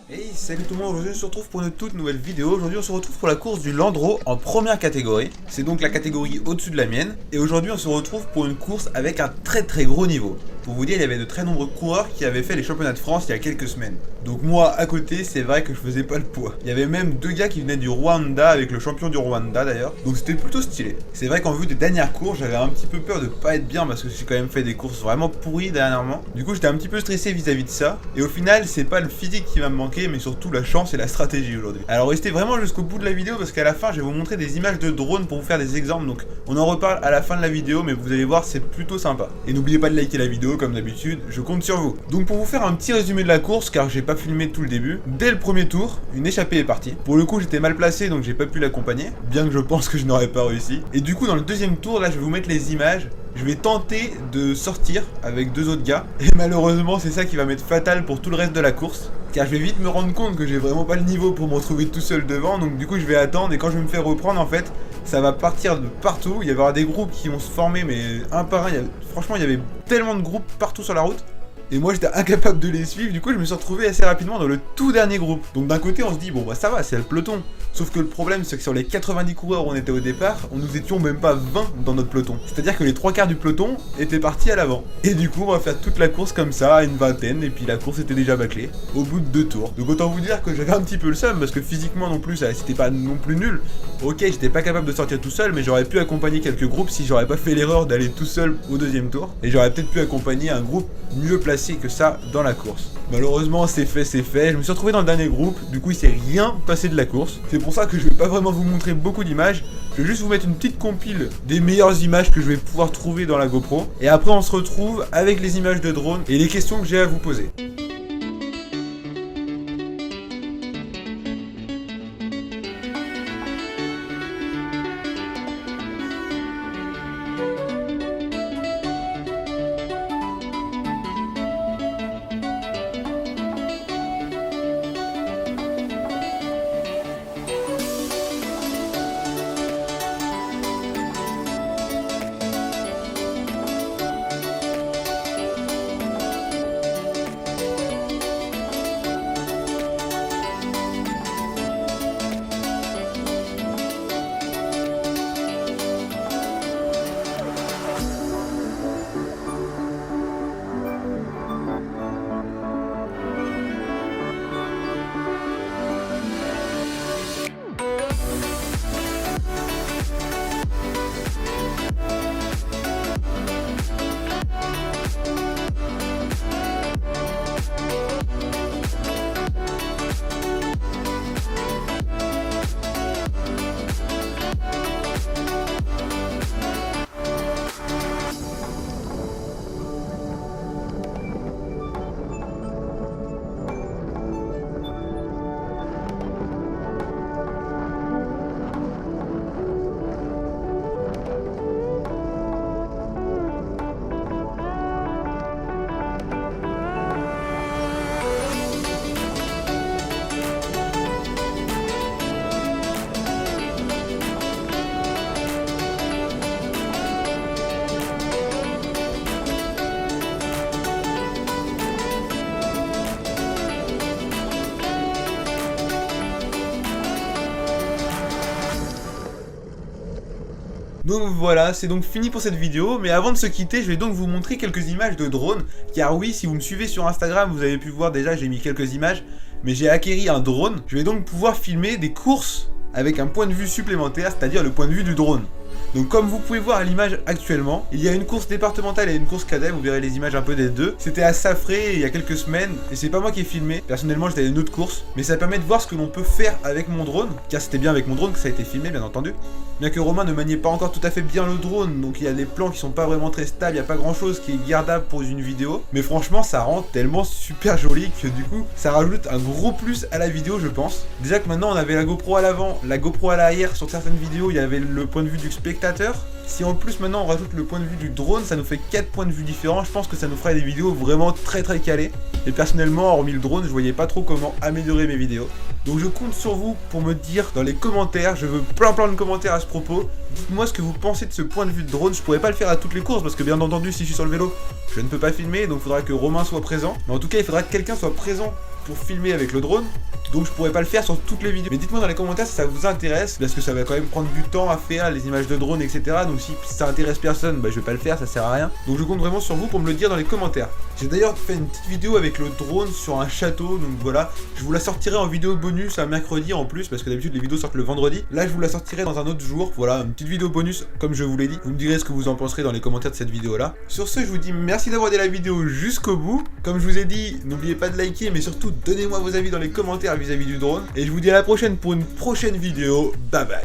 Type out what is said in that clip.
Hey, salut tout le monde, aujourd'hui on se retrouve pour une toute nouvelle vidéo. Aujourd'hui on se retrouve pour la course du Landreau en première catégorie. C'est donc la catégorie au-dessus de la mienne. Et aujourd'hui on se retrouve pour une course avec un très gros niveau. Pour vous dire, il y avait de très nombreux coureurs qui avaient fait les championnats de France il y a quelques semaines. Donc moi, à côté, c'est vrai que je faisais pas le poids. Il y avait même deux gars qui venaient du Rwanda, avec le champion du Rwanda d'ailleurs. Donc c'était plutôt stylé. C'est vrai qu'en vue des dernières courses, j'avais un petit peu peur de pas être bien parce que j'ai quand même fait des courses vraiment pourries dernièrement. Du coup, j'étais un petit peu stressé vis-à-vis de ça. Et au final, c'est pas le physique qui va me manquer, mais surtout la chance et la stratégie aujourd'hui. Alors restez vraiment jusqu'au bout de la vidéo parce qu'à la fin, je vais vous montrer des images de drones pour vous faire des exemples. Donc on en reparle à la fin de la vidéo, mais vous allez voir, c'est plutôt sympa. Et n'oubliez pas de liker la vidéo comme d'habitude, je compte sur vous. Donc pour vous faire un petit résumé de la course, car j'ai pas filmé tout le début, dès le premier tour, une échappée est partie. Pour le coup, j'étais mal placé, donc j'ai pas pu l'accompagner, bien que je pense que je n'aurais pas réussi. Et du coup, dans le deuxième tour, là, je vais vous mettre les images. Je vais tenter de sortir avec deux autres gars. Et malheureusement, c'est ça qui va m'être fatal pour tout le reste de la course. Car je vais vite me rendre compte que j'ai vraiment pas le niveau pour me retrouver tout seul devant. Donc du coup, je vais attendre. Et quand je vais me faire reprendre, en fait, ça va partir de partout. Il y avoir des groupes qui vont se former, mais un par un. Franchement, il y avait tellement de groupes partout sur la route. Et moi j'étais incapable de les suivre, du coup je me suis retrouvé assez rapidement dans le tout dernier groupe. Donc d'un côté on se dit bon bah ça va, c'est le peloton. Sauf que le problème c'est que sur les 90 coureurs où on était au départ, on nous étions même pas 20 dans notre peloton. C'est-à-dire que les 3/4 du peloton étaient partis à l'avant. Et du coup on va faire toute la course comme ça, à une vingtaine, et puis la course était déjà bâclée, au bout de 2 tours. Donc autant vous dire que j'avais un petit peu le seum, parce que physiquement non plus, c'était pas non plus nul. Ok, j'étais pas capable de sortir tout seul, mais j'aurais pu accompagner quelques groupes si j'aurais pas fait l'erreur d'aller tout seul au deuxième tour. Et j'aurais peut-être pu accompagner un groupe mieux placé que ça dans la course. Malheureusement c'est fait. Je me suis retrouvé dans le dernier groupe, du coup il s'est rien passé de la course. C'est pour ça que je vais pas vraiment vous montrer beaucoup d'images. Je vais juste vous mettre une petite compile des meilleures images que je vais pouvoir trouver dans la GoPro. Et après on se retrouve avec les images de drone et les questions que j'ai à vous poser. Donc voilà, c'est donc fini pour cette vidéo, mais avant de se quitter, je vais donc vous montrer quelques images de drone, car oui, si vous me suivez sur Instagram, vous avez pu voir déjà, j'ai mis quelques images, mais j'ai acquéri un drone, je vais donc pouvoir filmer des courses avec un point de vue supplémentaire, c'est-à-dire le point de vue du drone. Donc comme vous pouvez voir à l'image actuellement, il y a une course départementale et une course cadet, vous verrez les images un peu des deux. C'était à Safré il y a quelques semaines, et c'est pas moi qui ai filmé, personnellement j'étais à une autre course, mais ça permet de voir ce que l'on peut faire avec mon drone, car c'était bien avec mon drone que ça a été filmé bien entendu. Bien que Romain ne maniait pas encore tout à fait bien le drone, donc il y a des plans qui sont pas vraiment très stables, il n'y a pas grand chose qui est gardable pour une vidéo, mais franchement ça rend tellement super joli que du coup ça rajoute un gros plus à la vidéo je pense. Déjà que maintenant on avait la GoPro à l'avant, la GoPro à l'arrière, sur certaines vidéos il y avait le point de vue du spectateur. Si en plus maintenant on rajoute le point de vue du drone, ça nous fait 4 points de vue différents, je pense que ça nous ferait des vidéos vraiment très calées. Et personnellement, hormis le drone, je voyais pas trop comment améliorer mes vidéos. Donc je compte sur vous pour me dire dans les commentaires, je veux plein de commentaires à ce propos. Dites-moi ce que vous pensez de ce point de vue de drone, je pourrais pas le faire à toutes les courses parce que bien entendu si je suis sur le vélo, je ne peux pas filmer, donc il faudra que Romain soit présent. Mais en tout cas il faudra que quelqu'un soit présent pour filmer avec le drone. Donc je pourrais pas le faire sur toutes les vidéos. Mais dites-moi dans les commentaires si ça vous intéresse, parce que ça va quand même prendre du temps à faire, les images de drone, etc. Donc si ça intéresse personne, bah je vais pas le faire, ça sert à rien. Donc je compte vraiment sur vous pour me le dire dans les commentaires. J'ai d'ailleurs fait une petite vidéo avec le drone sur un château, donc voilà. Je vous la sortirai en vidéo bonus un mercredi en plus, parce que d'habitude les vidéos sortent le vendredi. Là je vous la sortirai dans un autre jour, voilà, une petite vidéo bonus comme je vous l'ai dit. Vous me direz ce que vous en penserez dans les commentaires de cette vidéo là. Sur ce, je vous dis merci d'avoir regardé la vidéo jusqu'au bout. Comme je vous ai dit, n'oubliez pas de liker, mais surtout donnez-moi vos avis dans les commentaires vis-à-vis du drone. Et je vous dis à la prochaine pour une prochaine vidéo. Bye bye.